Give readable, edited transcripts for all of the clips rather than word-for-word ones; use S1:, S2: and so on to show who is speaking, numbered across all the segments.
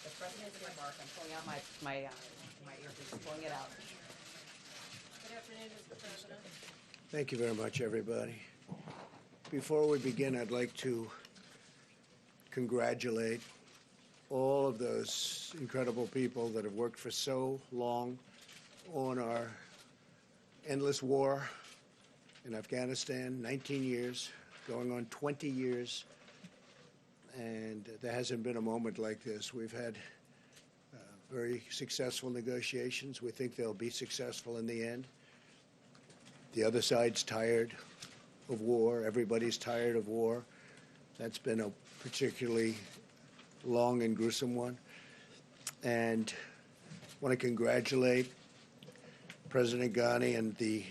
S1: The president's earmark. I'm pulling out my earpiece, pulling it out.
S2: Good afternoon, Mr. President.
S3: Thank you very much, everybody. Before we begin, I'd like to congratulate all of those incredible people that have worked for so long on our endless war in Afghanistan, 19 years, going on 20 years, and there hasn't been a moment like this. We've had very successful negotiations. We think they'll be successful in the end. The other side's tired of war. Everybody's tired of war. That's been a particularly long and gruesome one. And I want to congratulate President Ghani and the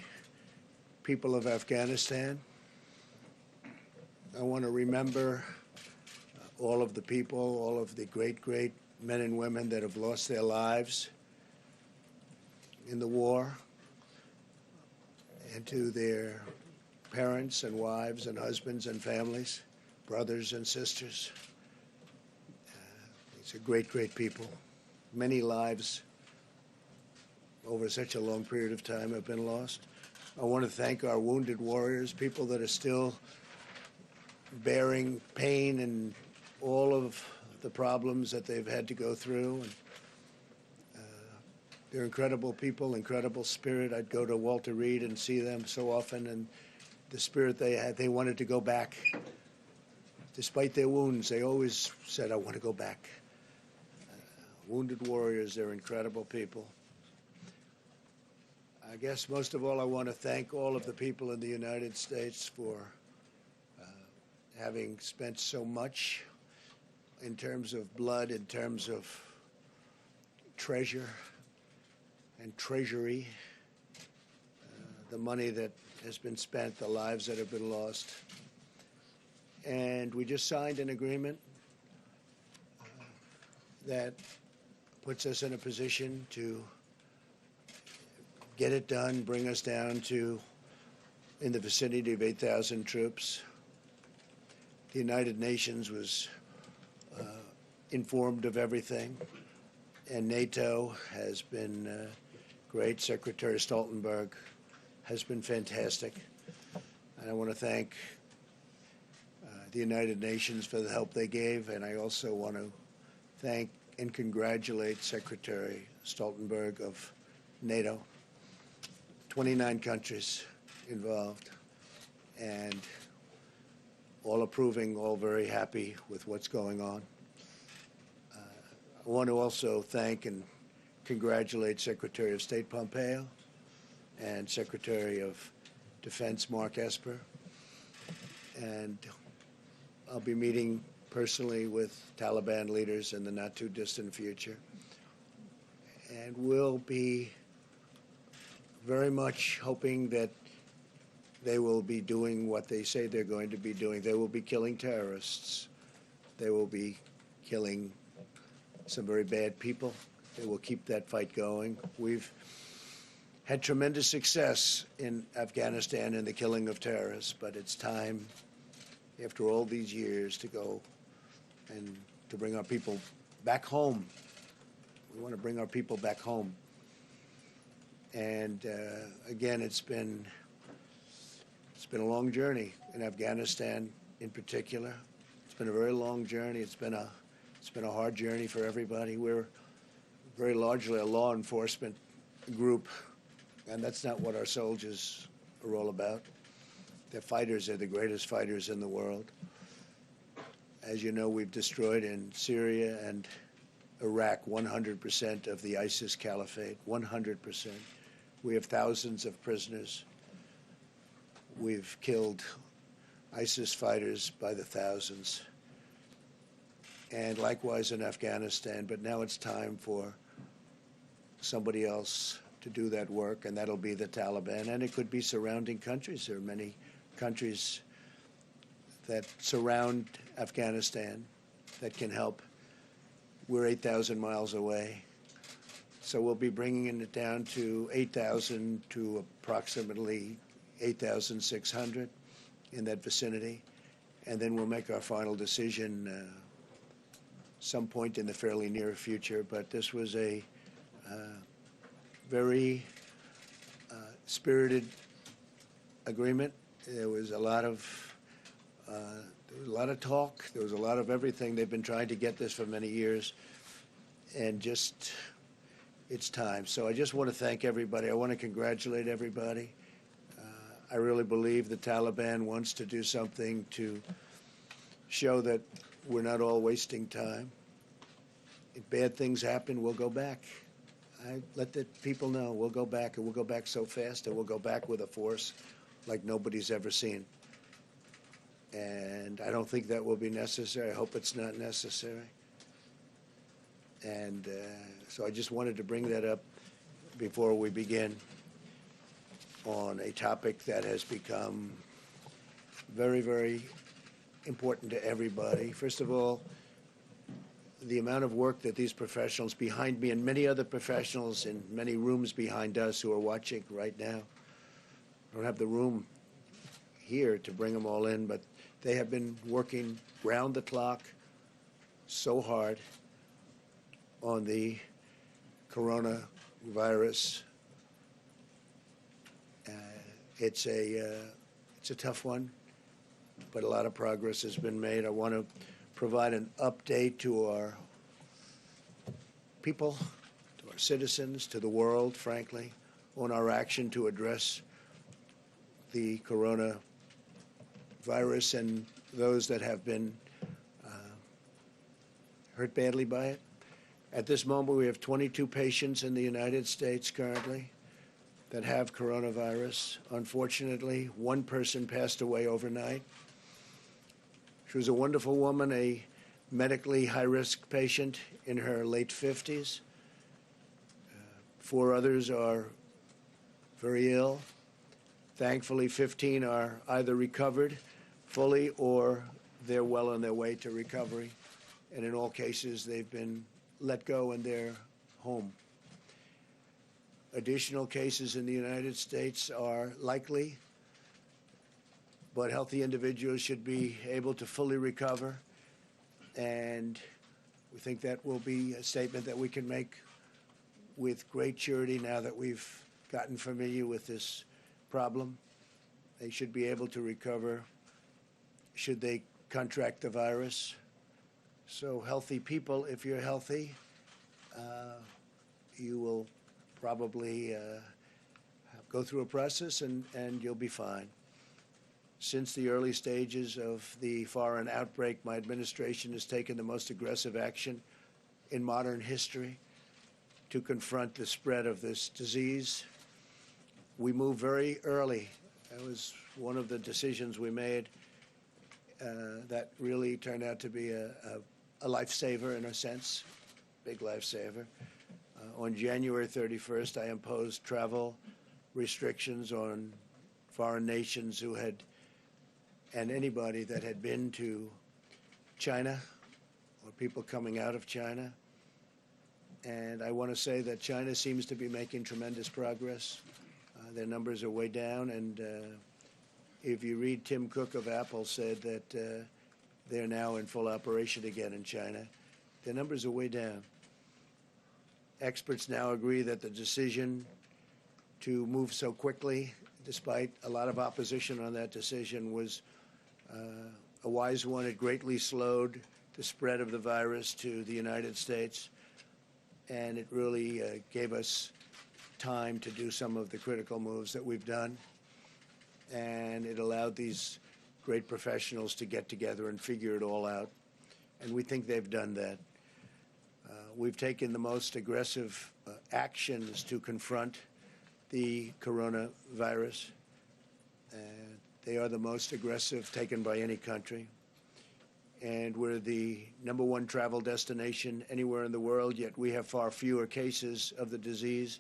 S3: people of Afghanistan. I want to remember all of the people, all of the great, great men and women that have lost their lives in the war, and to their parents and wives and husbands and families, brothers and sisters. It's a great, great people. Many lives over such a long period of time have been lost. I want to thank our wounded warriors, people that are still bearing pain and all of the problems that they've had to go through. And they're incredible people, incredible spirit. I'd go to Walter Reed and see them so often, and the spirit they had, they wanted to go back. Despite their wounds, they always said, I want to go back. Wounded warriors, they're incredible people. I guess most of all, I want to thank all of the people in the United States for having spent so much in terms of blood, in terms of treasure and treasury, the money that has been spent, the lives that have been lost. And we just signed an agreement that puts us in a position to get it done, bring us down to in the vicinity of 8,000 troops. The United Nations was informed of everything, and NATO has been great. Secretary Stoltenberg has been fantastic. And I want to thank the United Nations for the help they gave, and I also want to thank and congratulate Secretary Stoltenberg of NATO. 29 countries involved, and all approving, all very happy with what's going on. I want to also thank and congratulate Secretary of State Pompeo and Secretary of Defense Mark Esper. And I'll be meeting personally with Taliban leaders in the not-too-distant future. And we'll be very much hoping that they will be doing what they say they're going to be doing. They will be killing terrorists. They will be killing some very bad people. They will keep that fight going. We've had tremendous success in Afghanistan in the killing of terrorists, but it's time, after all these years, to go and to bring our people back home. We want to bring our people back home. And again, it's been a long journey in Afghanistan in particular. It's been a very long journey. It's been a hard journey for everybody. We're very largely a law enforcement group, and that's not what our soldiers are all about. They're fighters. They're the greatest fighters in the world. As you know, we've destroyed in Syria and Iraq 100% of the ISIS caliphate, 100%. We have thousands of prisoners. We've killed ISIS fighters by the thousands. And likewise in Afghanistan, but now it's time for somebody else to do that work, and that'll be the Taliban, and it could be surrounding countries. There are many countries that surround Afghanistan that can help. We're 8,000 miles away, so we'll be bringing it down to 8,000 to approximately 8,600 in that vicinity, and then we'll make our final decision some point in the fairly near future. But this was a very spirited agreement. There was a lot of talk. There was a lot of everything. They've been trying to get this for many years, and just it's time. So I just want to thank everybody. I want to congratulate everybody. I really believe the Taliban wants to do something to show that we're not all wasting time. If bad things happen, we'll go back. I let the people know we'll go back, and we'll go back so fast, and we'll go back with a force like nobody's ever seen. And I don't think that will be necessary. I hope it's not necessary. And so I just wanted to bring that up before we begin on a topic that has become very, very important to everybody. First of all, the amount of work that these professionals behind me and many other professionals in many rooms behind us who are watching right now, I don't have the room here to bring them all in, but they have been working round the clock so hard on the coronavirus. It's a tough one, but a lot of progress has been made. I want to provide an update to our people, to our citizens, to the world, frankly, on our action to address the coronavirus and those that have been hurt badly by it. At this moment, we have 22 patients in the United States currently that have coronavirus. Unfortunately, one person passed away overnight. She was a wonderful woman, a medically high-risk patient in her late 50s. 4 others are very ill. Thankfully, 15 are either recovered fully or they're well on their way to recovery. And in all cases, they've been let go and they're home. Additional cases in the United States are likely, but healthy individuals should be able to fully recover. And we think that will be a statement that we can make with great surety now that we've gotten familiar with this problem. They should be able to recover should they contract the virus. So healthy people, if you're healthy, you will probably go through a process and you'll be fine. Since the early stages of the foreign outbreak, my administration has taken the most aggressive action in modern history to confront the spread of this disease. We moved very early. That was one of the decisions we made that really turned out to be a lifesaver in a sense, big lifesaver. On January 31st, I imposed travel restrictions on foreign nations who had, and anybody that had been to China or people coming out of China. And I want to say that China seems to be making tremendous progress. Their numbers are way down, and if you read, Tim Cook of Apple said that they're now in full operation again in China. Their numbers are way down. Experts now agree that the decision to move so quickly, despite a lot of opposition on that decision, was a wise one. It greatly slowed the spread of the virus to the United States, and it really gave us time to do some of the critical moves that we've done. And it allowed these great professionals to get together and figure it all out. And we think they've done that. We've taken the most aggressive actions to confront the coronavirus. They are the most aggressive taken by any country. And we're the #1 travel destination anywhere in the world, yet we have far fewer cases of the disease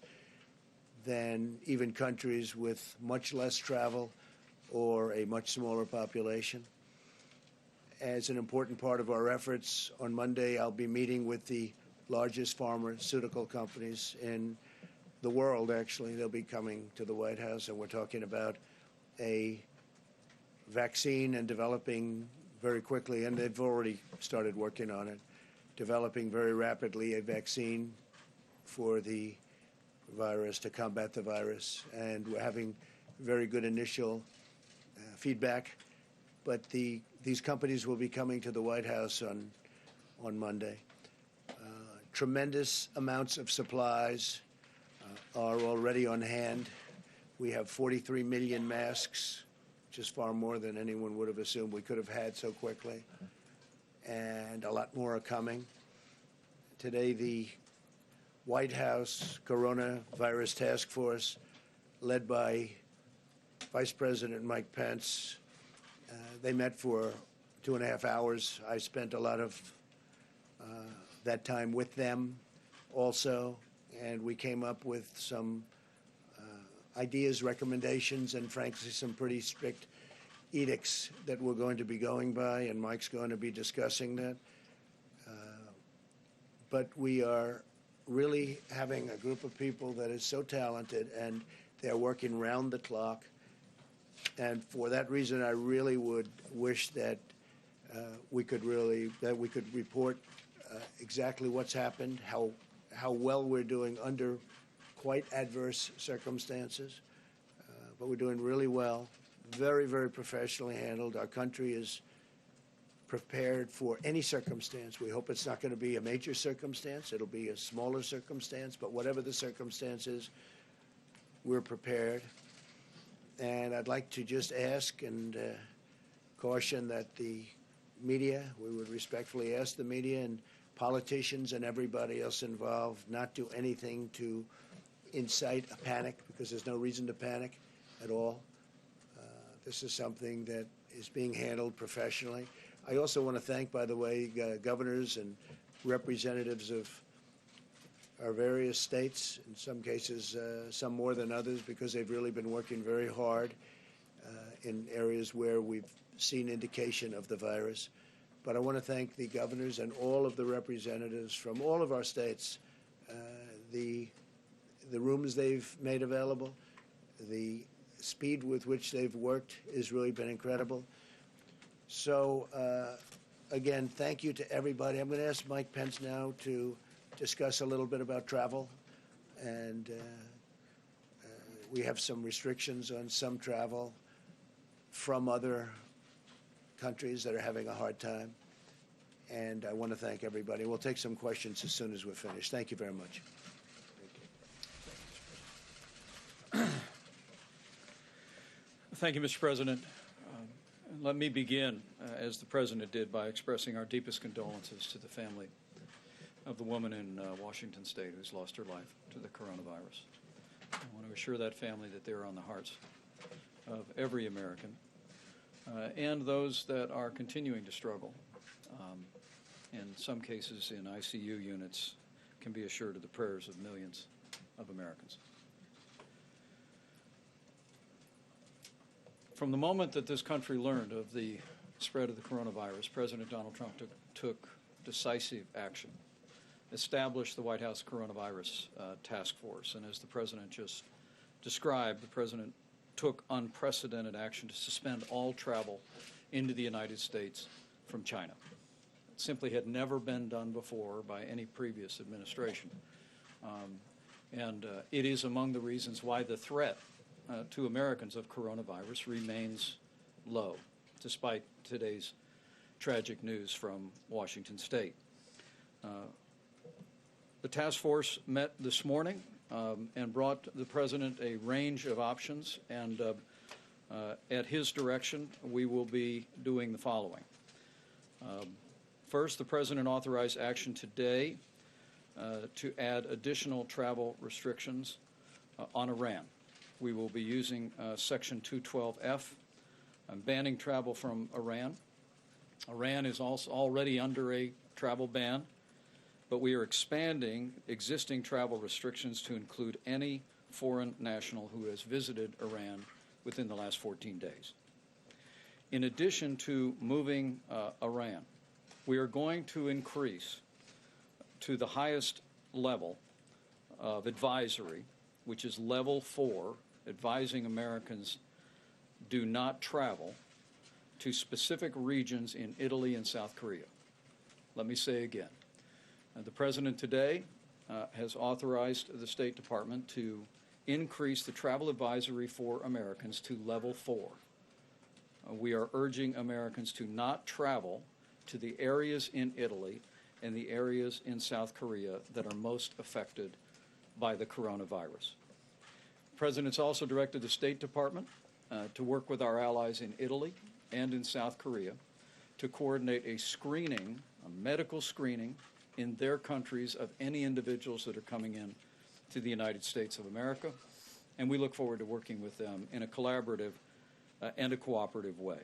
S3: than even countries with much less travel or a much smaller population. As an important part of our efforts, on Monday I'll be meeting with the largest pharmaceutical companies in the world, actually. They'll be coming to the White House, and we're talking about a vaccine and developing very quickly, and they've already started working on it, developing very rapidly a vaccine for the virus, to combat the virus, and we're having very good initial feedback. But these companies will be coming to the White House on Monday. Tremendous amounts of supplies are already on hand. We have 43 million masks, which is far more than anyone would have assumed we could have had so quickly. And a lot more are coming. Today, the White House Coronavirus Task Force, led by Vice President Mike Pence, they met for 2.5 hours. I spent a lot of that time with them also, and we came up with some ideas, recommendations, and frankly, some pretty strict edicts that we're going to be going by, and Mike's going to be discussing that. But we are really having a group of people that is so talented, and they're working round the clock. And for that reason, I really would wish that we could report exactly what's happened, how well we're doing under quite adverse circumstances. But we're doing really well, very, very professionally handled. Our country is prepared for any circumstance. We hope it's not going to be a major circumstance. It'll be a smaller circumstance, but whatever the circumstances, we're prepared. And I'd like to just ask and caution that the media, we would respectfully ask the media and politicians and everybody else involved not do anything to incite a panic, because there's no reason to panic at all. This is something that is being handled professionally. I also want to thank, by the way, governors and representatives of our various states, in some cases, some more than others, because they've really been working very hard in areas where we've seen indication of the virus. But I want to thank the governors and all of the representatives from all of our states, the rooms they've made available, the speed with which they've worked has really been incredible. So, again, thank you to everybody. I'm going to ask Mike Pence now to discuss a little bit about travel. And we have some restrictions on some travel from other countries that are having a hard time. And I want to thank everybody. We'll take some questions as soon as we're finished. Thank you very much.
S4: Thank you, Mr. President. Let me begin, as the President did, by expressing our deepest condolences to the family of the woman in Washington State who's lost her life to the coronavirus. I want to assure that family that they're on the hearts of every American and those that are continuing to struggle. In some cases, in ICU units, can be assured of the prayers of millions of Americans. From the moment that this country learned of the spread of the coronavirus, President Donald Trump took decisive action, established the White House Coronavirus Task Force, and as the President just described, the President took unprecedented action to suspend all travel into the United States from China. It simply had never been done before by any previous administration. It is among the reasons why the threat to Americans of coronavirus remains low, despite today's tragic news from Washington State. The task force met this morning and brought the President a range of options, and at his direction, we will be doing the following. First, the President authorized action today to add additional travel restrictions on Iran. We will be using Section 212F, banning travel from Iran. Iran is also already under a travel ban, but we are expanding existing travel restrictions to include any foreign national who has visited Iran within the last 14 days. In addition to moving Iran, we are going to increase to the highest level of advisory, which is level 4, advising Americans do not travel to specific regions in Italy and South Korea. Let me say again, The President today has authorized the State Department to increase the travel advisory for Americans to level 4. We are urging Americans to not travel to the areas in Italy and the areas in South Korea that are most affected by the coronavirus. The President's also directed the State Department to work with our allies in Italy and in South Korea to coordinate a screening, a medical screening, in their countries of any individuals that are coming in to the United States of America, and we look forward to working with them in a collaborative and a cooperative way.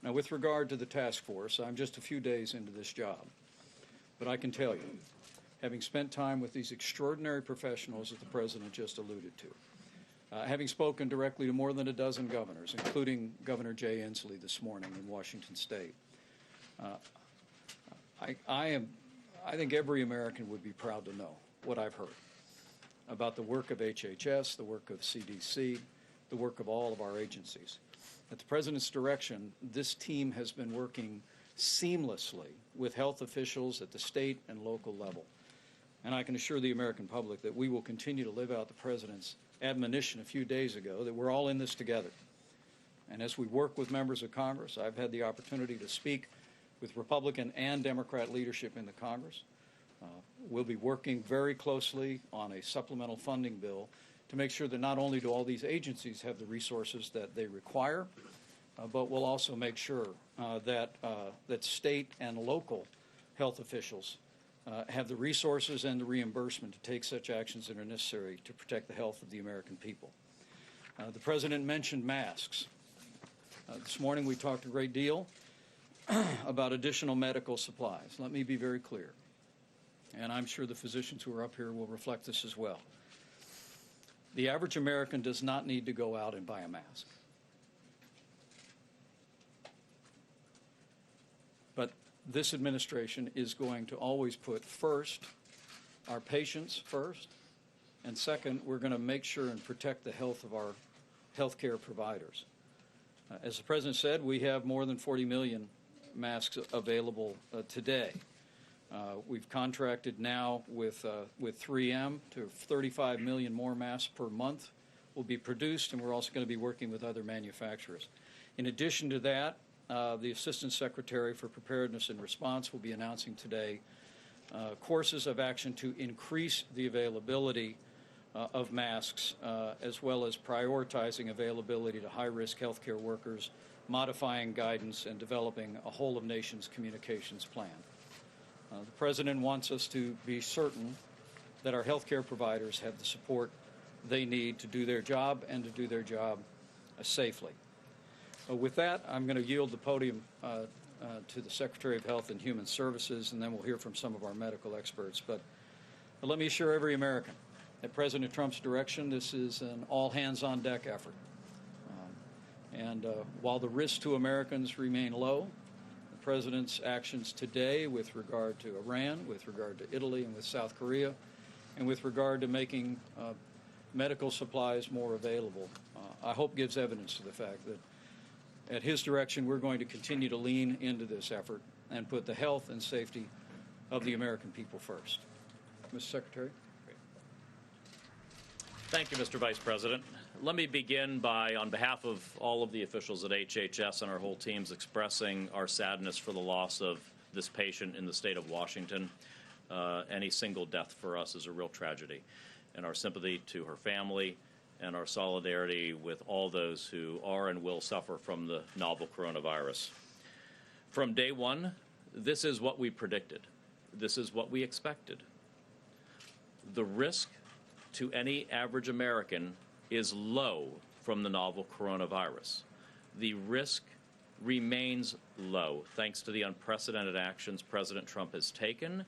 S4: Now, with regard to the task force, I'm just a few days into this job, but I can tell you, having spent time with these extraordinary professionals that the President just alluded to, having spoken directly to more than a dozen governors, including Governor Jay Inslee this morning in Washington State, I think every American would be proud to know what I've heard about the work of HHS, the work of CDC, the work of all of our agencies. At the President's direction, this team has been working seamlessly with health officials at the state and local level. And I can assure the American public that we will continue to live out the President's admonition a few days ago that we're all in this together. And as we work with members of Congress, I've had the opportunity to speak with Republican and Democrat leadership in the Congress. We'll be working very closely on a supplemental funding bill to make sure that not only do all these agencies have the resources that they require, but we'll also make sure that state and local health officials have the resources and the reimbursement to take such actions that are necessary to protect the health of the American people. The President mentioned masks. This morning we talked a great deal about additional medical supplies. Let me be very clear, and I'm sure the physicians who are up here will reflect this as well. The average American does not need to go out and buy a mask. But this administration is going to always put first our patients first, and second, we're going to make sure and protect the health of our healthcare providers. As the President said, we have more than 40 million masks available today. We've contracted now with 3M to 35 million more masks per month will be produced, and we're also going to be working with other manufacturers. In addition to that, the Assistant Secretary for Preparedness and Response will be announcing today courses of action to increase the availability of masks, as well as prioritizing availability to high-risk healthcare workers, modifying guidance, and developing a whole-of-nations communications plan. The President wants us to be certain that our healthcare providers have the support they need to do their job and to do their job safely. With that, I'm going to yield the podium to the Secretary of Health and Human Services, and then we'll hear from some of our medical experts. But let me assure every American, at President Trump's direction, this is an all-hands-on-deck effort. While the risks to Americans remain low, the President's actions today with regard to Iran, with regard to Italy and with South Korea, and with regard to making medical supplies more available, I hope gives evidence to the fact that at his direction we're going to continue to lean into this effort and put the health and safety of the American people first. Mr. Secretary.
S5: Thank you, Mr. Vice President. Let me begin by, on behalf of all of the officials at HHS and our whole teams, expressing our sadness for the loss of this patient in the state of Washington. Any single death for us is a real tragedy, and our sympathy to her family and our solidarity with all those who are and will suffer from the novel coronavirus. From day one, this is what we predicted. This is what we expected. The risk to any average American is low from the novel coronavirus. The risk remains low thanks to the unprecedented actions President Trump has taken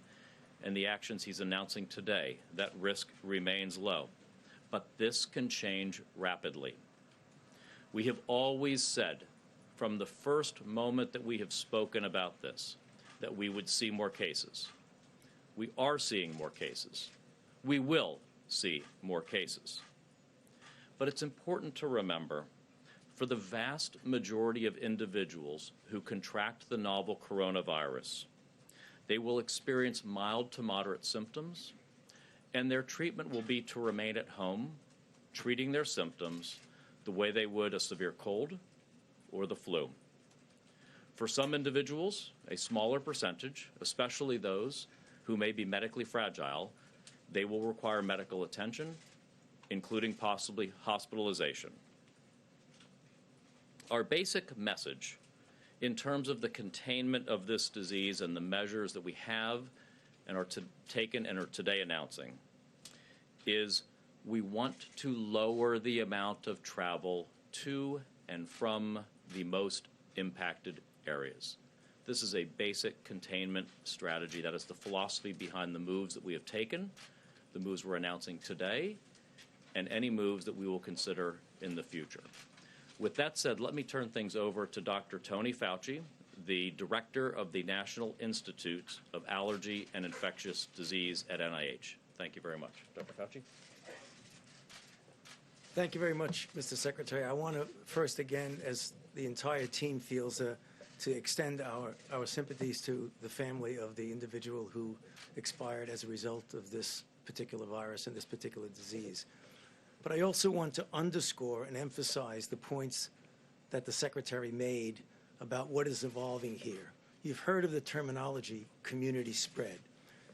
S5: and the actions he's announcing today. That risk remains low. But this can change rapidly. We have always said from the first moment that we have spoken about this that we would see more cases. We are seeing more cases. We will see more cases. But it's important to remember, for the vast majority of individuals who contract the novel coronavirus, They will experience mild to moderate symptoms, and their treatment will be to remain at home, treating their symptoms the way they would a severe cold or the flu. For some individuals, a smaller percentage, especially those who may be medically fragile, they will require medical attention, including possibly hospitalization. Our basic message in terms of the containment of this disease and the measures that we have and are taken and are today announcing is we want to lower the amount of travel to and from the most impacted areas. This is a basic containment strategy. That is the philosophy behind the moves that we have taken, the moves we're announcing today, and any moves that we will consider in the future. With that said, let me turn things over to Dr. Tony Fauci, the director of the National Institute of Allergy and Infectious Disease at NIH. Thank you very much. Dr. Fauci.
S6: Thank you very much, Mr. Secretary. I want to first, again, as the entire team feels, to extend our sympathies to the family of the individual who expired as a result of this particular virus and this particular disease. But I also want to underscore and emphasize the points that the Secretary made about what is evolving here. You've heard of the terminology community spread.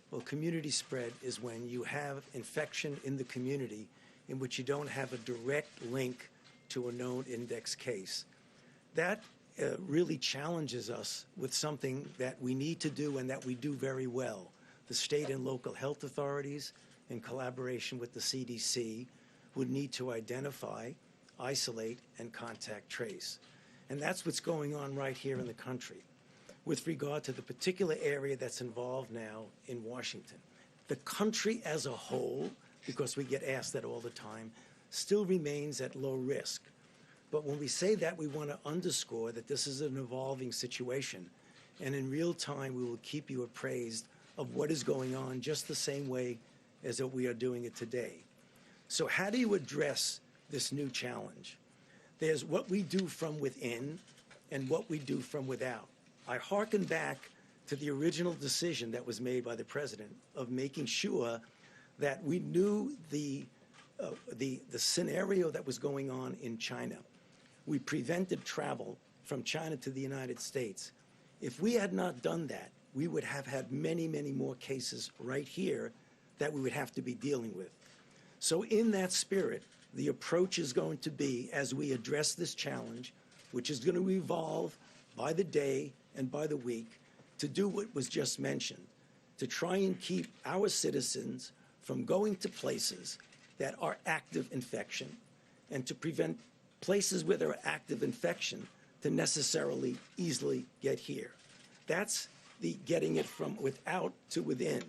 S6: Well, community spread is when you have infection in the community in which you don't have a direct link to a known index case. That really challenges us with something that we need to do and that we do very well. The state and local health authorities, in collaboration with the CDC, would need to identify, isolate, and contact trace. And that's what's going on right here in the country. With regard to the particular area that's involved now in Washington, the country as a whole, because we get asked that all the time, still remains at low risk. But when we say that, we want to underscore that this is an evolving situation, and in real time we will keep you appraised of what is going on just the same way as that we are doing it today. So how do you address this new challenge? There's what we do from within and what we do from without. I hearken back to the original decision that was made by the president of making sure that we knew the scenario that was going on in China. We prevented travel from China to the United States. If we had not done that, we would have had many, many more cases right here that we would have to be dealing with. So in that spirit, the approach is going to be, as we address this challenge, which is going to evolve by the day and by the week, to do what was just mentioned, to try and keep our citizens from going to places that are active infection and to prevent places where there are active infection to necessarily easily get here. That's the getting it from without to within.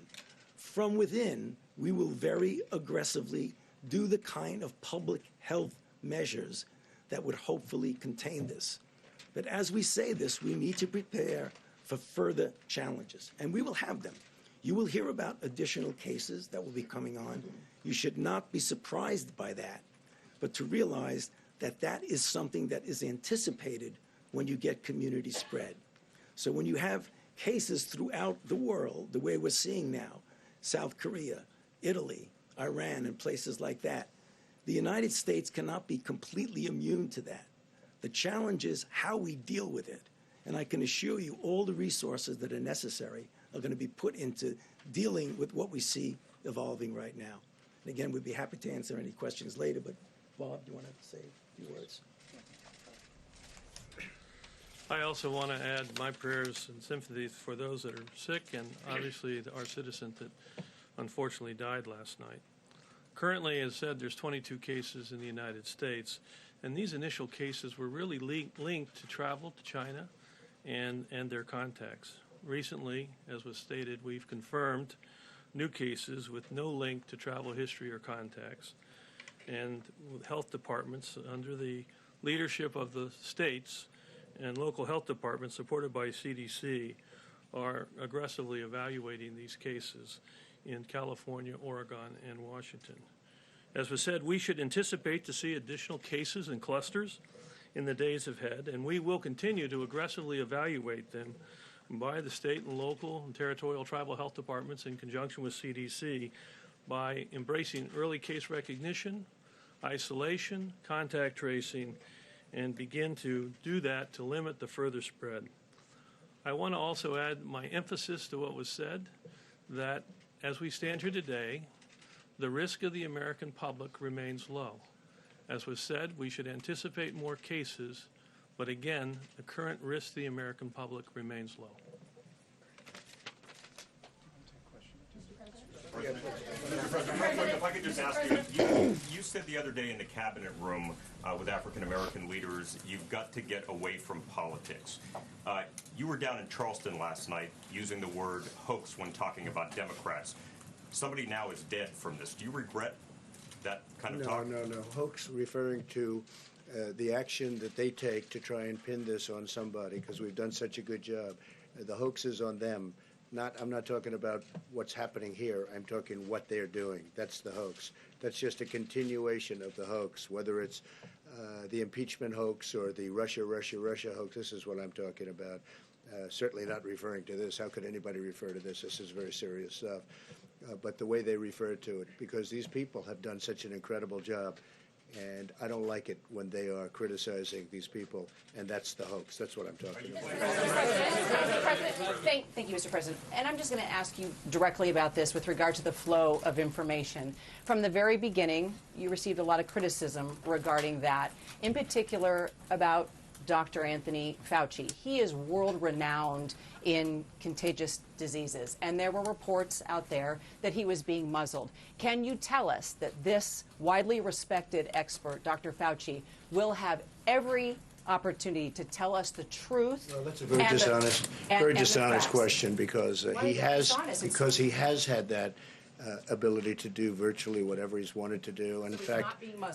S6: From within, we will very aggressively do the kind of public health measures that would hopefully contain this. But as we say this, we need to prepare for further challenges, and we will have them. You will hear about additional cases that will be coming on. You should not be surprised by that, but to realize that that is something that is anticipated when you get community spread. So when you have cases throughout the world, the way we're seeing now, South Korea, Italy, Iran, and places like that, the United States cannot be completely immune to that. The challenge is how we deal with it. And I can assure you all the resources that are necessary are going to be put into dealing with what we see evolving right now. And again, we'd be happy to answer any questions later, but Bob, do you want to say a few words?
S7: I also want to add my prayers and sympathies for those that are sick and obviously our citizen that unfortunately died last night. Currently, as said, there's 22 cases in the United States, and these initial cases were really linked to travel to China and their contacts. Recently, as was stated, we've confirmed new cases with no link to travel history or contacts. And health departments, under the leadership of the states and local health departments supported by CDC, are aggressively evaluating these cases in California, Oregon, and Washington. As was said, we should anticipate to see additional cases and clusters in the days ahead, and we will continue to aggressively evaluate them by the state and local and territorial tribal health departments in conjunction with CDC by embracing early case recognition, isolation, contact tracing, and begin to do that to limit the further spread. I want to also add my emphasis to what was said, that as we stand here today, the risk of the American public remains low. As was said, we should anticipate more cases, but again, the current risk to the American public remains low.
S8: Mr. President, real quick, if I could just ask you, you said the other day in the cabinet room with African American leaders, you've got to get away from politics. You were down in Charleston last night using the word hoax when talking about Democrats. Somebody now is dead from this. Do you regret that kind of talk?
S3: No. Hoax referring to the action that they take to try and pin this on somebody because we've done such a good job. The hoax is on them. I'm not talking about what's happening here. I'm talking what they're doing. That's the hoax. That's just a continuation of the hoax, whether it's the impeachment hoax or the Russia hoax. This is what I'm talking about. Certainly not referring to this. How could anybody refer to this? This is very serious stuff. But the way they refer to it, because these people have done such an incredible job, and I don't like it when they are criticizing these people, and that's the hoax. That's what I'm talking about.
S1: Thank you, Mr. President. And I'm just going to ask you directly about this with regard to the flow of information. From the very beginning, you received a lot of criticism regarding that, in particular about Dr. Anthony Fauci. He is world-renowned in contagious diseases, and there were reports out there that he was being muzzled. Can you tell us that this widely respected expert, Dr. Fauci, will have every opportunity to tell us the truth?
S3: Well, that's a very dishonest question because he has had that ability to do virtually whatever he's wanted to do. And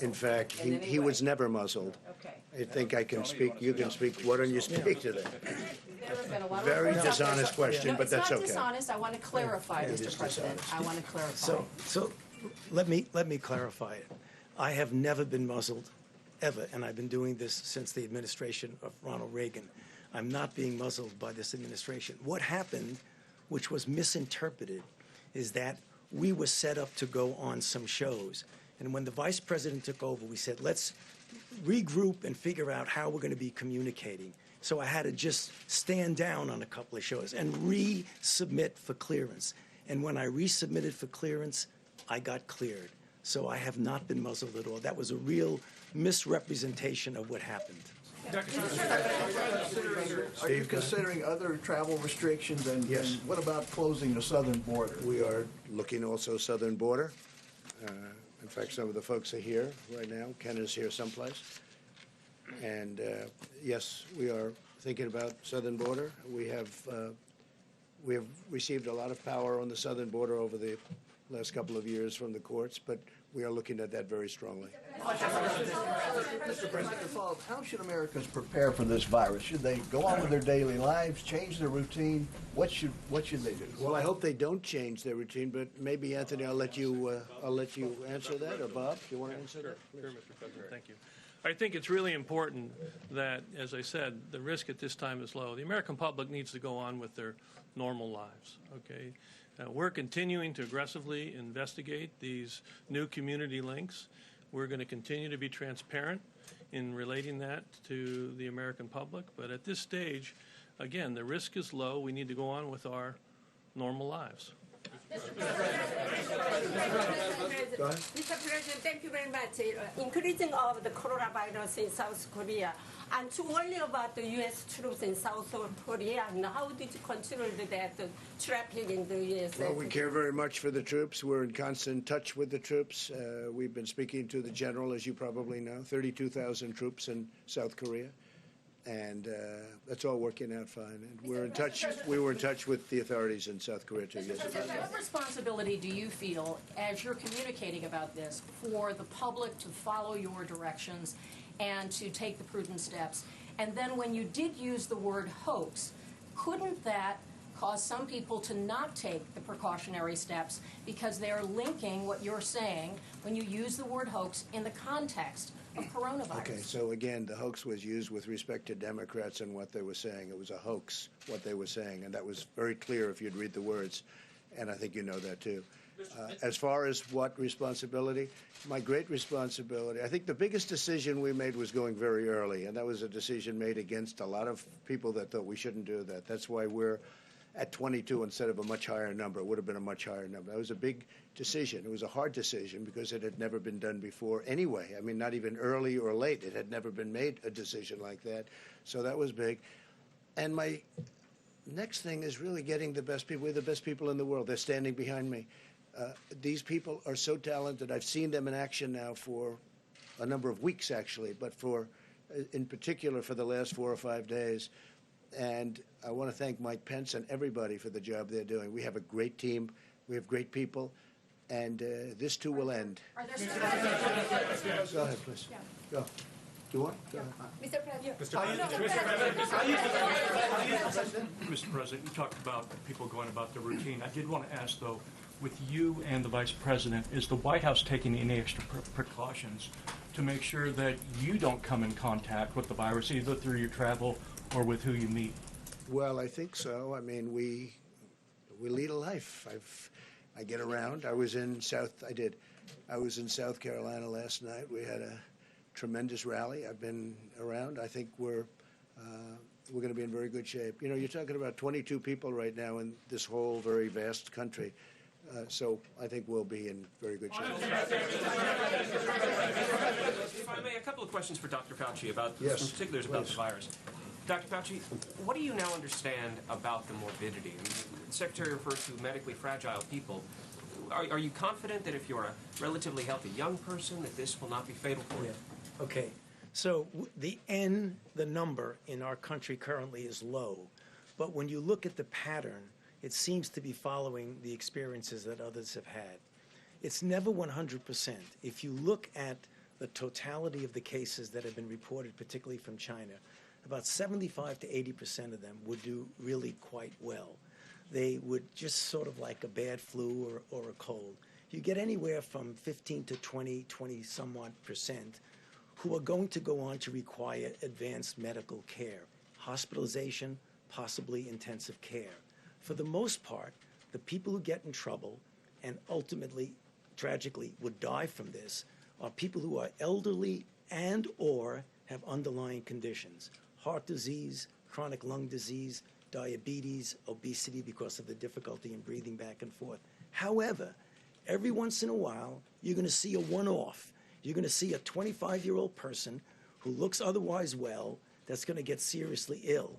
S3: in fact, he was never muzzled.
S1: Okay.
S3: I think I can speak. You can speak. Why don't you speak to that?
S1: There have been a lot of
S3: Very
S1: reports out there.
S3: dishonest question, but that's
S1: It's not
S3: okay.
S1: dishonest. I want to clarify,
S3: It
S1: Mr.
S3: is
S1: President.
S3: dishonest.
S1: I want to clarify.
S6: So let me clarify it. I have never been muzzled, ever, and I've been doing this since the administration of Ronald Reagan. I'm not being muzzled by this administration. What happened, which was misinterpreted, is that we were set up to go on some shows. And when the vice president took over, we said, let's regroup and figure out how we're going to be communicating. So I had to just stand down on a couple of shows and resubmit for clearance. And when I resubmitted for clearance, I got cleared. So I have not been muzzled at all. That was a real misrepresentation of what happened.
S9: Are you considering other travel restrictions, and
S3: Yes.
S9: and what about closing the southern border?
S3: We are looking also southern border. In fact, some of the folks are here right now. Ken is here someplace. And yes, we are thinking about southern border. We have received a lot of power on the southern border over the last couple of years from the courts, but we are looking at that very strongly.
S9: Mr. President, to follow up, how should Americans prepare for this virus? Should they go on with their daily lives, change their routine? What should they do?
S3: Well, I hope they don't change their routine, but maybe, Anthony, I'll let you answer that, or Bob, do you want to answer that?
S7: Sure, Mr. President, thank you. I think it's really important that, as I said, the risk at this time is low. The American public needs to go on with their normal lives, okay? We're continuing to aggressively investigate these new community links. We're going to continue to be transparent in relating that to the American public. But at this stage, again, the risk is low. We need to go on with our normal lives.
S2: Mr. President, thank you very much. Increasing of the coronavirus in South Korea, and to worry about the U.S. troops in South Korea, and how did you consider that trafficking in the U.S.?
S3: Well, we care very much for the troops. We're in constant touch with the troops. We've been speaking to the general, as you probably know, 32,000 troops in South Korea. And that's all working out fine. And we're in touch. We were in touch with the authorities in South Korea, too. Yes.
S10: What responsibility do you feel, as you're communicating about this, for the public to follow your directions and to take the prudent steps? And then when you did use the word hoax, couldn't that cause some people to not take the precautionary steps because they're linking what you're saying when you use the word hoax in the context of coronavirus.
S3: Okay, so again, the hoax was used with respect to Democrats and what they were saying. It was a hoax, what they were saying, and that was very clear if you'd read the words, and I think you know that too. As far as what responsibility, my great responsibility, I think the biggest decision we made was going very early, and that was a decision made against a lot of people that thought we shouldn't do that. That's why we're at 22 instead of a much higher number. It would have been a much higher number. That was a big decision. It was a hard decision because it had never been done before anyway. I mean, not even early or late. It had never been made a decision like that. So that was big. And my next thing is really getting the best people. We're the best people in the world. They're standing behind me. These people are so talented. I've seen them in action now for a number of weeks, actually, but in particular for the last 4 or 5 days. And I want to thank Mike Pence and everybody for the job they're doing. We have a great team. We have great people. And this too will end.
S10: Are there
S3: Go ahead, please.
S10: Yeah.
S3: Go. Do you want? Go ahead.
S2: Mr. President.
S11: Mr. President, you talked about people going about their routine. I did want to ask, though, with you and the Vice President, is the White House taking any extra precautions to make sure that you don't come in contact with the virus, either through your travel or with who you meet?
S3: Well, I think so. I mean, we lead a life. I get around. I was in South Carolina last night. We had a tremendous rally. I've been around. I think we're going to be in very good shape. You know, you're talking about 22 people right now in this whole very vast country. So I think we'll be in very good shape.
S12: If I may, a couple of questions for Dr. Fauci about,
S3: Yes,
S12: in particular, about
S3: please.
S12: the virus. Dr. Fauci, what do you now understand about the morbidity? I mean, the Secretary refers to medically fragile people. Are you confident that if you're a relatively healthy young person, that this will not be fatal for you?
S6: Yeah. Okay. So the number in our country currently is low. But when you look at the pattern, it seems to be following the experiences that others have had. It's never 100%. If you look at the totality of the cases that have been reported, particularly from China, about 75 to 80% of them would do really quite well. They would just sort of like a bad flu or a cold. You get anywhere from 15 to 20 some odd percent who are going to go on to require advanced medical care, hospitalization, possibly intensive care. For the most part, the people who get in trouble and ultimately, tragically, would die from this are people who are elderly and or have underlying conditions, heart disease, chronic lung disease, diabetes, obesity because of the difficulty in breathing back and forth. However, every once in a while, you're going to see a one-off. You're going to see a 25-year-old person who looks otherwise well that's going to get seriously ill.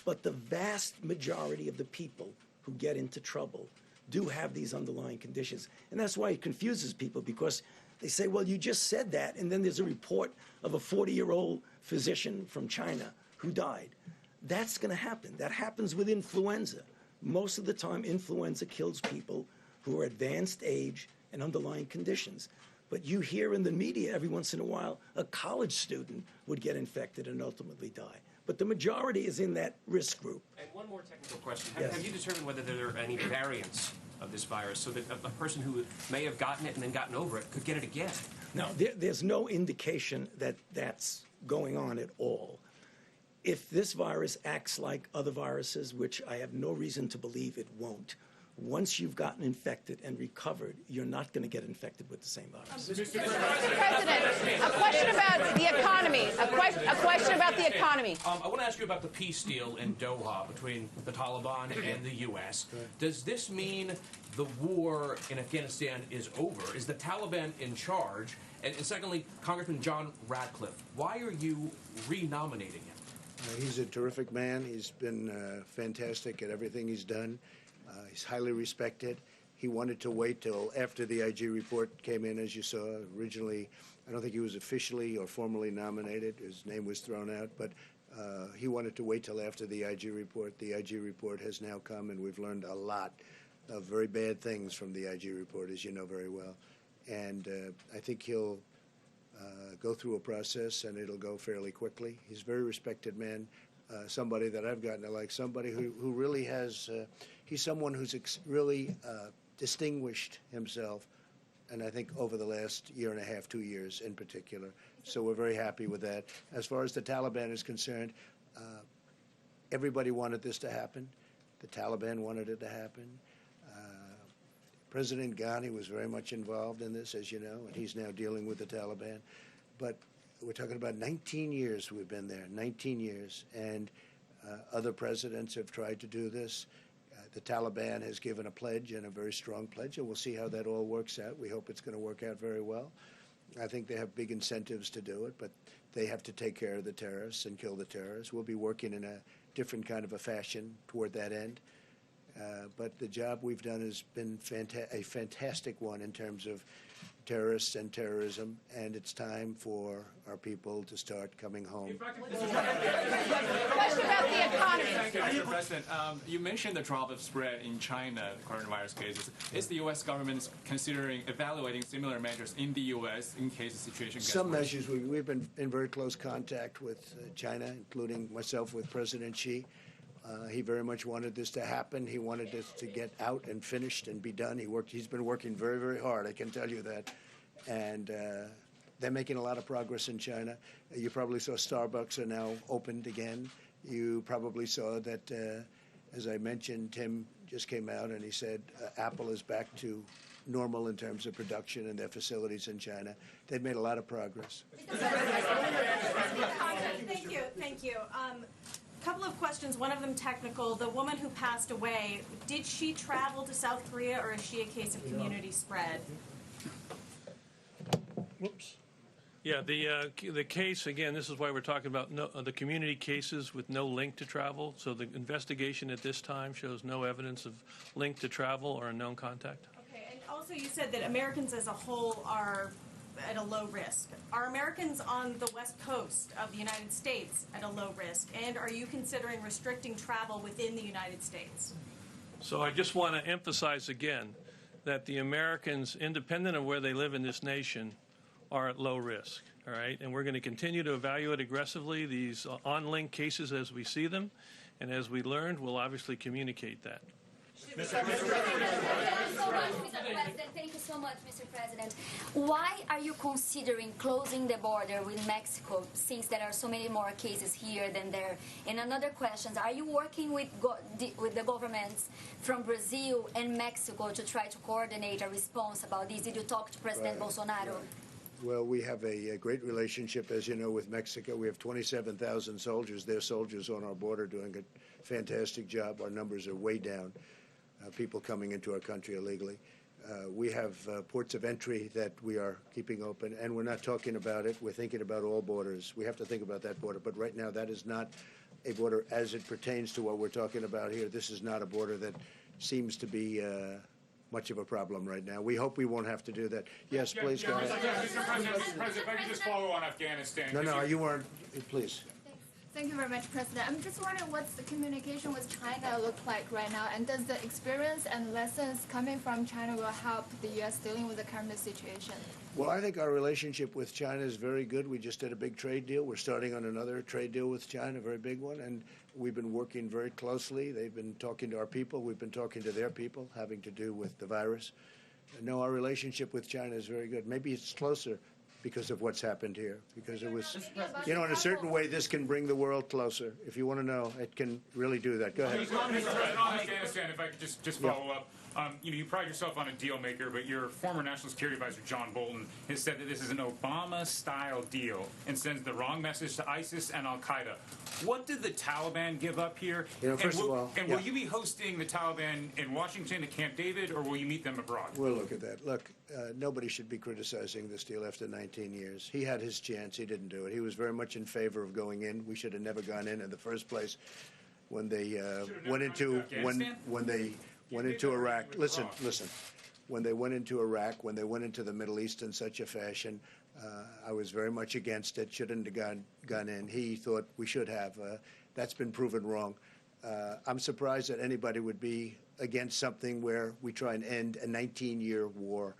S6: But the vast majority of the people who get into trouble do have these underlying conditions. And that's why it confuses people, because they say, well, you just said that, and then there's a report of a 40-year-old physician from China who died. That's going to happen. That happens with influenza. Most of the time, influenza kills people who are advanced age and underlying conditions. But you hear in the media every once in a while, a college student would get infected and ultimately die. But the majority is in that risk group.
S12: And one more technical question.
S6: Yes.
S12: Have you determined whether there are any variants of this virus so that a person who may have gotten it and then gotten over it could get it again?
S6: No, there's no indication that that's going on at all. If this virus acts like other viruses, which I have no reason to believe it won't, once you've gotten infected and recovered, you're not going to get infected with the same virus.
S1: Mr. President, a question about the economy. A question about the economy.
S12: I want to ask you about the peace deal in Doha between the Taliban and the U.S. Does this mean the war in Afghanistan is over? Is the Taliban in charge? And secondly, Congressman John Radcliffe, why are you renominating him?
S3: He's a terrific man. He's been fantastic at everything he's done. He's highly respected. He wanted to wait till after the IG report came in, as you saw. Originally, I don't think he was officially or formally nominated. His name was thrown out, but he wanted to wait till after the IG report. The IG report has now come, and we've learned a lot of very bad things from the IG report, as you know very well. And I think he'll go through a process, and it'll go fairly quickly. He's a very respected man. somebody that I've gotten to like, somebody who really has, he's someone who's really distinguished himself, and I think over the last year and a half, 2 years in particular. So we're very happy with that. As far as the Taliban is concerned, everybody wanted this to happen. The Taliban wanted it to happen. President Ghani was very much involved in this, as you know, and he's now dealing with the Taliban. But we're talking about 19 years we've been there, 19 years, and other presidents have tried to do this. The Taliban has given a pledge, and a very strong pledge, and we'll see how that all works out. We hope it's going to work out very well. I think they have big incentives to do it, but they have to take care of the terrorists and kill the terrorists. We'll be working in a different kind of a fashion toward that end. But the job we've done has been a fantastic one in terms of terrorists and terrorism, and it's time for our people to start coming home.
S1: Question about the economy.
S13: Thank you, Mr. President. You mentioned the drop of spread in China, coronavirus cases. Is the U.S. government considering evaluating similar measures in the U.S. in case the situation gets
S3: Some
S13: worse?
S3: measures, we've been in very close contact with China, including myself with President Xi. He very much wanted this to happen. He wanted this to get out and finished and be done. He's been working very, very hard, I can tell you that. And they're making a lot of progress in China. You probably saw Starbucks are now opened again. You probably saw that, as I mentioned, Tim just came out and he said Apple is back to normal in terms of production in their facilities in China. They've made a lot of progress.
S14: Thank you. Couple of questions, one of them technical. The woman who passed away, did she travel to South Korea, or is she a case of community spread?
S7: Whoops. Yeah, the case, again, this is why we're talking about the community cases with no link to travel. So the investigation at this time shows no evidence of link to travel or a known contact.
S14: Okay, and also you said that Americans as a whole are at a low risk. Are Americans on the west coast of the United States at a low risk? And are you considering restricting travel within the United States?
S7: So I just want to emphasize again that the Americans, independent of where they live in this nation, are at low risk, all right? And we're going to continue to evaluate aggressively these on-link cases as we see them. And as we learned, we'll obviously communicate that.
S15: Thank you so much, Mr. President. Why are you considering closing the border with Mexico, since there are so many more cases here than there? And another question, are you working with the governments from Brazil and Mexico to try to coordinate a response about this? Did you talk to President Bolsonaro?
S3: Well, we have a great relationship, as you know, with Mexico. We have 27,000 soldiers. They're soldiers on our border doing a fantastic job. Our numbers are way down. People coming into our country illegally. We have ports of entry that we are keeping open, and we're not talking about it. We're thinking about all borders. We have to think about that border, but right now that is not a border as it pertains to what we're talking about here. This is not a border that seems to be much of a problem right now. We hope we won't have to do that. Yes, please go ahead.
S16: Mr. President, if I could just follow on Afghanistan.
S3: No, you weren't. Please.
S17: Thank you very much, President. I'm just wondering what's the communication with China look like right now, and does the experience and lessons coming from China will help the U.S. dealing with the current situation?
S3: Well, I think our relationship with China is very good. We just did a big trade deal. We're starting on another trade deal with China, a very big one, and we've been working very closely. They've been talking to our people. We've been talking to their people, having to do with the virus. No, our relationship with China is very good. Maybe it's closer because of what's happened here, because it was, you know, in a certain way, this can bring the world closer. If you want to know, it can really do that. Go ahead.
S16: Mr. President, on Afghanistan, if I could just follow up. You pride yourself on a deal maker, but your former National Security Advisor, John Bolton, has said that this is an Obama-style deal and sends the wrong message to ISIS and al-Qaeda. What did the Taliban give up here?
S3: You know, first of all,
S16: will you be hosting the Taliban in Washington at Camp David, or will you meet them abroad?
S3: We'll look at that. Look, nobody should be criticizing this deal after 19 years. He had his chance. He didn't do it. He was very much in favor of going in. We should have never gone in the first place when they went into went into Iraq. Listen. When they went into Iraq, when they went into the Middle East in such a fashion, I was very much against it. Shouldn't have gone in. He thought we should have. That's been proven wrong. I'm surprised that anybody would be against something where we try and end a 19-year war.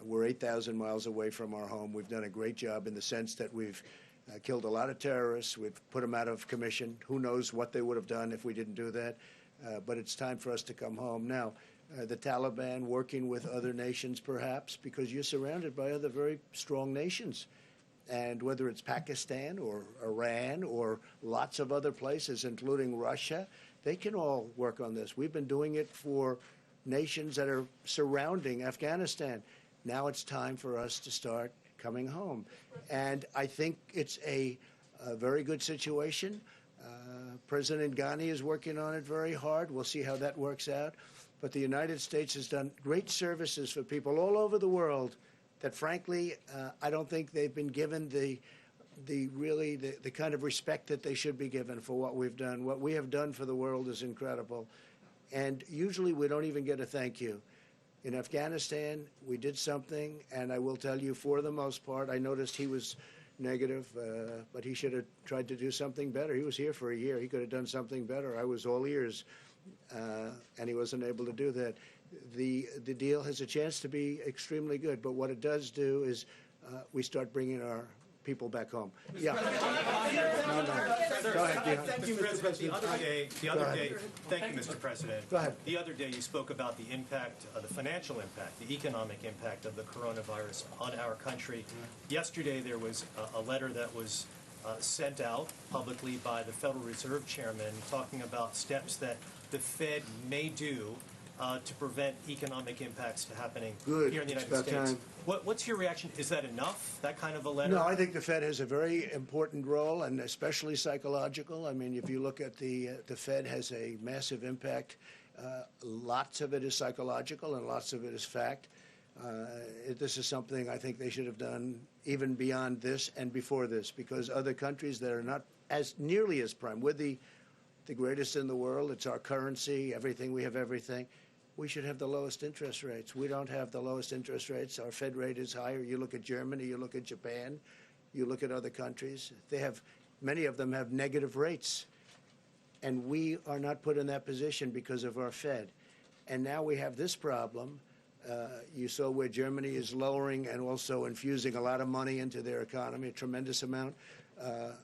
S3: We're 8,000 miles away from our home. We've done a great job in the sense that we've killed a lot of terrorists. We've put them out of commission. Who knows what they would have done if we didn't do that? But it's time for us to come home. Now, the Taliban working with other nations, perhaps, because you're surrounded by other very strong nations. And whether it's Pakistan or Iran or lots of other places, including Russia, they can all work on this. We've been doing it for nations that are surrounding Afghanistan. Now it's time for us to start coming home. And I think it's a very good situation. President Ghani is working on it very hard. We'll see how that works out. But the United States has done great services for people all over the world that, frankly, I don't think they've been given the kind of respect that they should be given for what we've done. What we have done for the world is incredible. And usually we don't even get a thank you. In Afghanistan, we did something, and I will tell you, for the most part, I noticed he was negative, but he should have tried to do something better. He was here for a year. He could have done something better. I was all ears, and he wasn't able to do that. The deal has a chance to be extremely good, but what it does do is we start bringing our people back home. Yeah. No. Go ahead, Dion.
S18: Thank you, Mr. President. The other day, thank you, Mr. President.
S3: Go ahead.
S18: The other day, you spoke about the impact, the financial impact, the economic impact of the coronavirus on our country. Yesterday, there was a letter that was sent out publicly by the Federal Reserve Chairman talking about steps that the Fed may do to prevent economic impacts to happening here in the United States.
S3: Time.
S18: What's your reaction? Is that enough, that kind of a letter?
S3: No, I think the Fed has a very important role, and especially psychological. I mean, if you look at the Fed has a massive impact. Lots of it is psychological, and lots of it is fact. This is something I think they should have done even beyond this and before this, because other countries that are not as nearly as prime, we're the greatest in the world. It's our currency, everything. We have everything. We should have the lowest interest rates. We don't have the lowest interest rates. Our Fed rate is higher. You look at Germany, you look at Japan, you look at other countries. Many of them have negative rates. And we are not put in that position because of our Fed. And now we have this problem. You saw where Germany is lowering and also infusing a lot of money into their economy, a tremendous amount.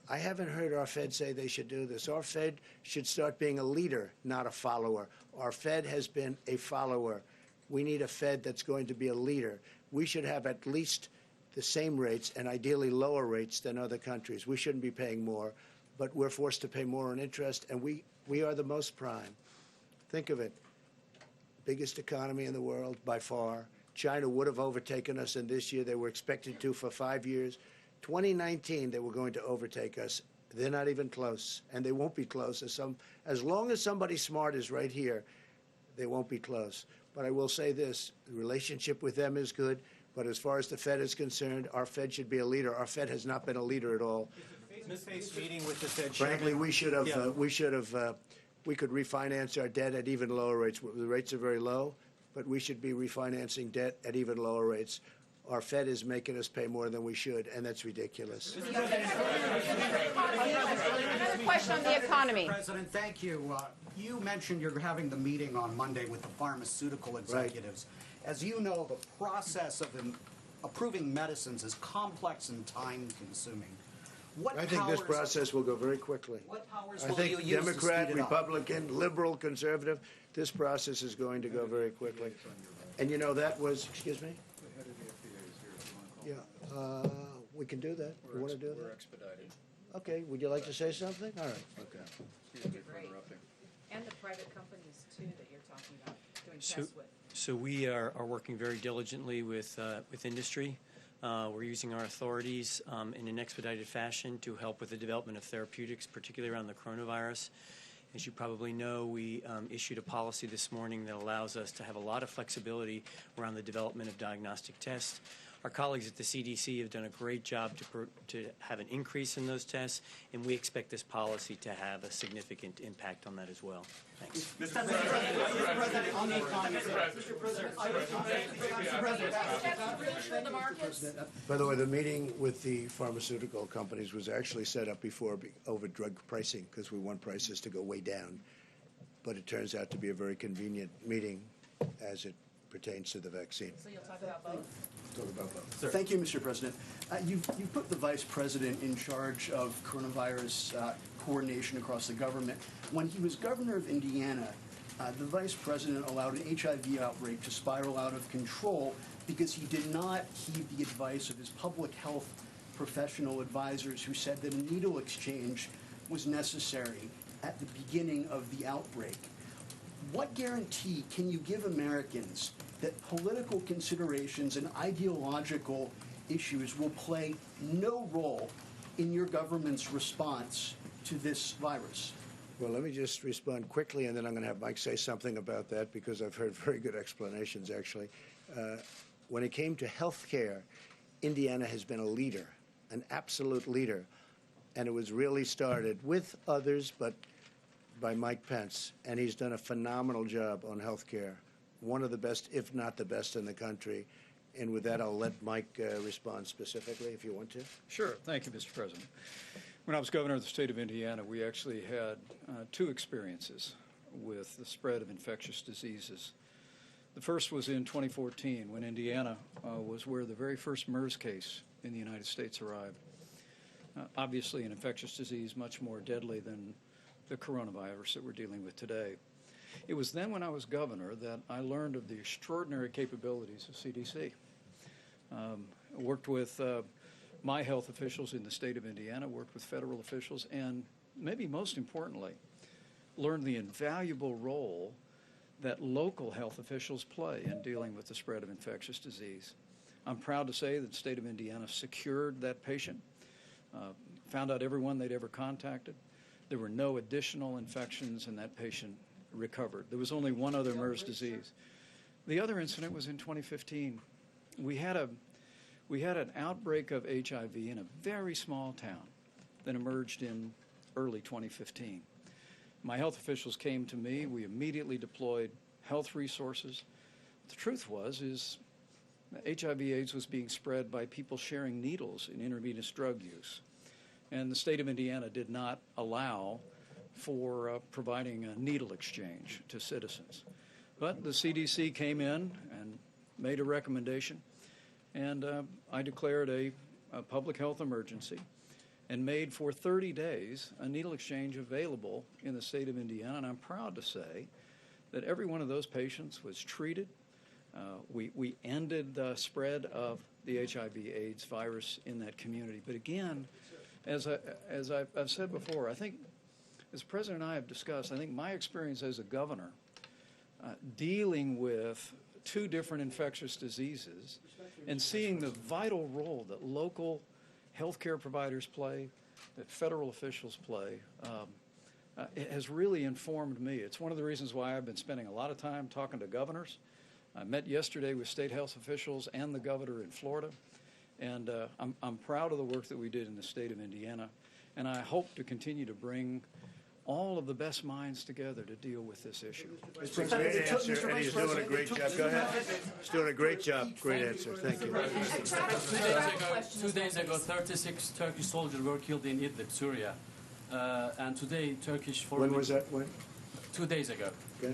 S3: I haven't heard our Fed say they should do this. Our Fed should start being a leader, not a follower. Our Fed has been a follower. We need a Fed that's going to be a leader. We should have at least the same rates and ideally lower rates than other countries. We shouldn't be paying more, but we're forced to pay more on interest, and we are the most prime. Think of it. Biggest economy in the world by far. China would have overtaken us in this year. They were expected to for 5 years. 2019, they were going to overtake us. They're not even close, and they won't be close. As long as somebody smart is right here, they won't be close. But I will say this, the relationship with them is good, but as far as the Fed is concerned, our Fed should be a leader. Our Fed has not been a leader at all.
S18: Face-to-face meeting with the Fed
S3: Frankly,
S18: chairman.
S3: We could refinance our debt at even lower rates. The rates are very low, but we should be refinancing debt at even lower rates. Our Fed is making us pay more than we should, and that's ridiculous.
S1: Another question on the economy.
S19: President, thank you. You mentioned you're having the meeting on Monday with the pharmaceutical executives. Right. As you know, the process of approving medicines is complex and time-consuming.
S3: I think this process will go very quickly.
S19: What powers
S3: I
S19: will
S3: think
S19: you use
S3: Democrat,
S19: to speed it up?
S3: Republican, liberal, conservative, this process is going to go very quickly. And you know, that was, excuse me? Yeah, we can do that. You want to do that?
S4: We're expedited.
S3: Okay, would you like to say something? All right, okay.
S4: Excuse me for interrupting.
S1: And the private companies, too, that you're talking about doing tests with.
S20: So we are working very diligently with industry. We're using our authorities in an expedited fashion to help with the development of therapeutics, particularly around the coronavirus. As you probably know, we issued a policy this morning that allows us to have a lot of flexibility around the development of diagnostic tests. Our colleagues at the CDC have done a great job to have an increase in those tests, and we expect this policy to have a significant impact on that as well. Thanks.
S19: Mr. President, on the economy.
S3: By the way, the meeting with the pharmaceutical companies was actually set up before over drug pricing, because we want prices to go way down. But it turns out to be a very convenient meeting as it pertains to the vaccine.
S1: So you'll talk about both?
S21: talk about both. Thank you, Mr. President. You've put the Vice President in charge of coronavirus coordination across the government. When he was governor of Indiana, the Vice President allowed an HIV outbreak to spiral out of control because he did not heed the advice of his public health professional advisors who said that a needle exchange was necessary at the beginning of the outbreak. What guarantee can you give Americans that political considerations and ideological issues will play no role in your government's response to this virus?
S3: Well, let me just respond quickly, and then I'm going to have Mike say something about that because I've heard very good explanations, actually. When it came to health care, Indiana has been a leader, an absolute leader, and it was really started with others, but by Mike Pence, and he's done a phenomenal job on health care, one of the best, if not the best in the country. And with that, I'll let Mike respond specifically, if you want to.
S4: Sure. Thank you, Mr. President. When I was governor of the state of Indiana, we actually had two experiences with the spread of infectious diseases. The first was in 2014, when Indiana was where the very first MERS case in the United States arrived. Obviously, an infectious disease much more deadly than the coronavirus that we're dealing with today. It was then when I was governor that I learned of the extraordinary capabilities of CDC. I worked with my health officials in the state of Indiana, worked with federal officials, and maybe most importantly, learned the invaluable role that local health officials play in dealing with the spread of infectious disease. I'm proud to say that the state of Indiana secured that patient, found out everyone they'd ever contacted. There were no additional infections, and that patient recovered. There was only one other MERS disease. The other incident was in 2015. We had an outbreak of HIV in a very small town that emerged in early 2015. My health officials came to me. We immediately deployed health resources. The truth is HIV/AIDS was being spread by people sharing needles in intravenous drug use. And the state of Indiana did not allow for providing a needle exchange to citizens. But the CDC came in and made a recommendation, and I declared a public health emergency and made for 30 days a needle exchange available in the state of Indiana. And I'm proud to say that every one of those patients was treated. We ended the spread of the HIV/AIDS virus in that community. But again, as I've said before, I think, as the President and I have discussed, I think my experience as a governor dealing with two different infectious diseases and seeing the vital role that local healthcare providers play, that federal officials play, it has really informed me. It's one of the reasons why I've been spending a lot of time talking to governors. I met yesterday with state health officials and the governor in Florida, and I'm proud of the work that we did in the state of Indiana, and I hope to continue to bring all of the best minds together to deal with this issue.
S3: It's a great answer, and he's doing a great job. Go ahead. He's doing a great job. Great answer. Thank you.
S22: 2 days ago, 36 Turkish soldiers were killed in Idlib, Syria. And today, Turkish foreign...
S3: When was that? When?
S22: 2 days ago.
S3: Okay.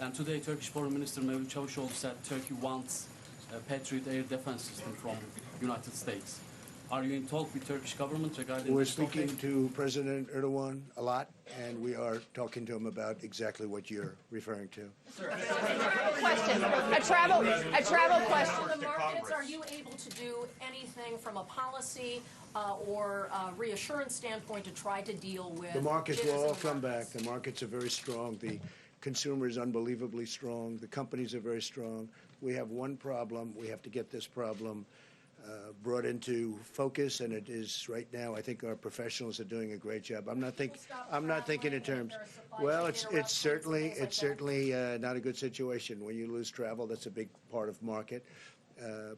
S22: And today, Turkish Foreign Minister Mevlut Çavuşoğlu said Turkey wants a Patriot air defense system from United States. Are you in talk with Turkish government regarding
S3: We're
S22: this topic?
S3: speaking to President Erdogan a lot, and we are talking to him about exactly what you're referring to.
S1: Question. A travel question.
S10: The markets, are you able to do anything from a policy or reassurance standpoint to try to deal with
S3: The markets
S10: jitters
S3: will
S10: in
S3: all
S10: the
S3: come
S10: markets?
S3: back. The markets are very strong. The consumer is unbelievably strong. The companies are very strong. We have one problem. We have to get this problem brought into focus, and it is right now. I think our professionals are doing a great job. I'm not thinking in terms. Well, it's certainly not a good situation when you lose travel. That's a big part of market.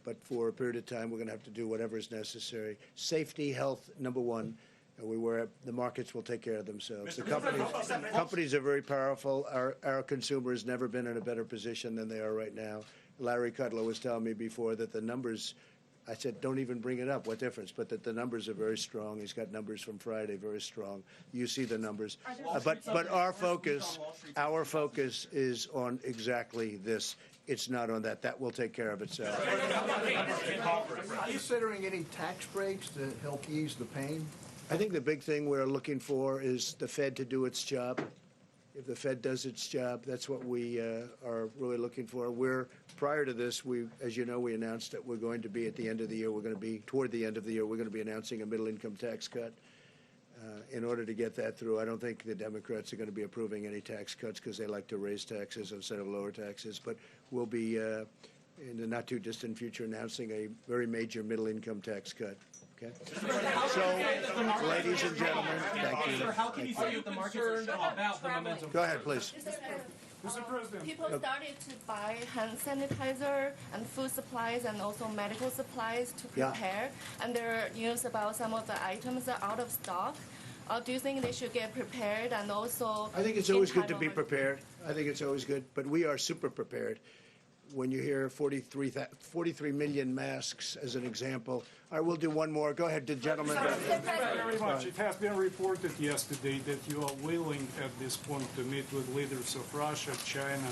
S3: But for a period of time, we're going to have to do whatever is necessary. Safety, health, number one. The markets will take care of themselves. The companies are very powerful. Our consumer has never been in a better position than they are right now. Larry Kudlow was telling me before that the numbers, I said, don't even bring it up, what difference, but that the numbers are very strong. He's got numbers from Friday, very strong. You see the numbers. But our focus is on exactly this. it's not on that. That will take care of itself.
S9: Are you considering any tax breaks to help ease the pain?
S3: I think the big thing we're looking for is the Fed to do its job. If the Fed does its job, that's what we are really looking for. Prior to this, as you know, we announced that we're going to be at the end of the year, toward the end of the year, we're going to be announcing a middle income tax cut. In order to get that through, I don't think the Democrats are going to be approving any tax cuts because they like to raise taxes instead of lower taxes. But we'll be, in the not too distant future, announcing a very major middle income tax cut. Okay. So, ladies and gentlemen, thank you.
S22: Sir, how can you say that the markets are about the momentum?
S3: Go ahead, please.
S5: Mr. President. People started to buy hand sanitizer and food supplies and also medical supplies to prepare. And there are news about some of the items are out of stock. Do you think they should get prepared and also?
S3: I think it's always good to be prepared. I think it's always good, but we are super prepared. When you hear 43 million masks as an example. All right, we'll do one more. Go ahead, the gentleman.
S8: Thank you very much. It has been reported yesterday that you are willing at this point to meet with leaders of Russia, China,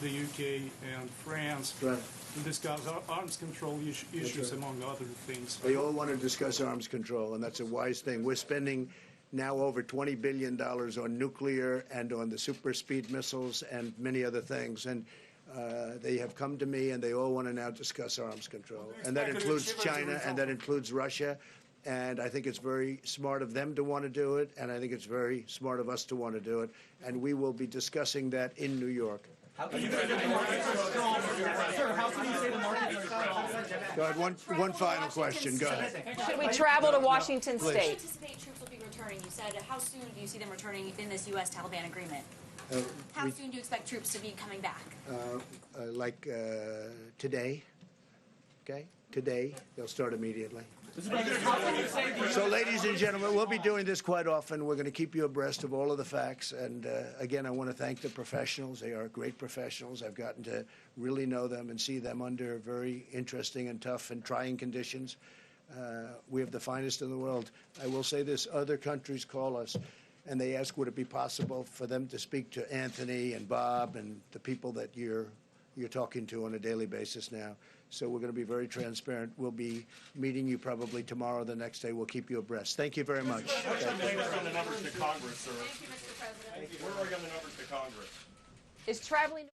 S8: the UK, and France to discuss arms control issues, among other things.
S3: They all want to discuss arms control, and that's a wise thing. We're spending now over $20 billion on nuclear and on the super speed missiles and many other things. And they have come to me, and they all want to now discuss arms control. And that includes China, and that includes Russia. And I think it's very smart of them to want to do it, and I think it's very smart of us to want to do it. And we will be discussing that in New York.
S22: How can you say the markets are strong? Sir, how can you say the markets are strong?
S3: Go ahead, one final question. Go ahead.
S1: Should we travel to Washington
S3: Please.
S1: State?
S23: Do you anticipate troops will be returning? You said, how soon do you see them returning in this U.S.-Taliban agreement? How soon do you expect troops to be coming back?
S3: Today. Okay? Today. They'll start immediately. So, ladies and gentlemen, we'll be doing this quite often. We're going to keep you abreast of all of the facts. And, again, I want to thank the professionals. They are great professionals. I've gotten to really know them and see them under very interesting and tough and trying conditions. We have the finest in the world. I will say this. Other countries call us, and they ask, would it be possible for them to speak to Anthony and Bob and the people that you're talking to on a daily basis now. So we're going to be very transparent. We'll be meeting you probably tomorrow or the next day. We'll keep you abreast. Thank you very much.
S24: What's your latest on the numbers to Congress, sir?
S23: Thank you, Mr. President.
S24: Where are we on the numbers to Congress?
S1: Is traveling